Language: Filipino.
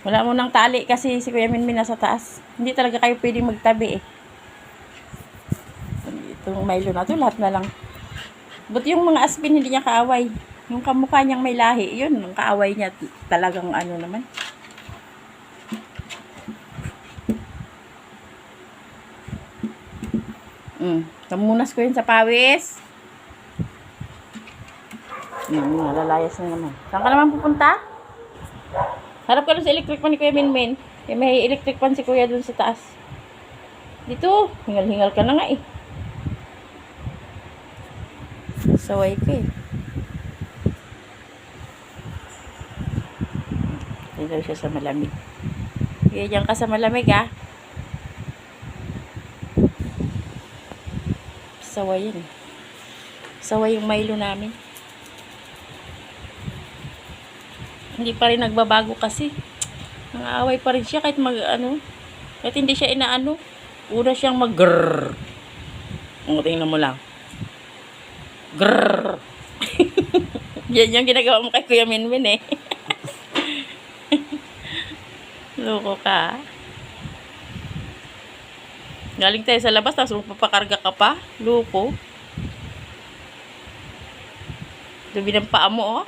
Wala mo nang tali kasi si Kuya Minmin nasa taas. Hindi talaga kayo pwedeng magtabi eh. Itong Milo na to, lahat na lang. But yung mga aspin hindi niya kaaway. Yung kamukha niyang may lahi, yun, ang kaaway niya talagang ano naman. Tamunas ko yun sa pawis. Nalalayas na naman. Saan ka naman pupunta? Harap ka dun sa electric pan ni Kuya Minmin. May electric pan si Kuya dun sa taas. Dito, hingal-hingal ka na nga eh. Saway ka eh. Dito siya sa malamig. Diyan ka sa malamig ah. Saway yun. Saway yung Milo namin. Hindi pa rin nagbabago kasi. Nangaaway pa rin siya kahit kahit hindi siya inaano. Una siyang mag-grrrr. Tingnan mo lang. Grrrr. Yan yung ginagawa mo kay Kuya Minmin eh. Loko ka. Galing tayo sa labas, tapos magpapakarga ka pa. Loko. Dumi ng paa mo, oh.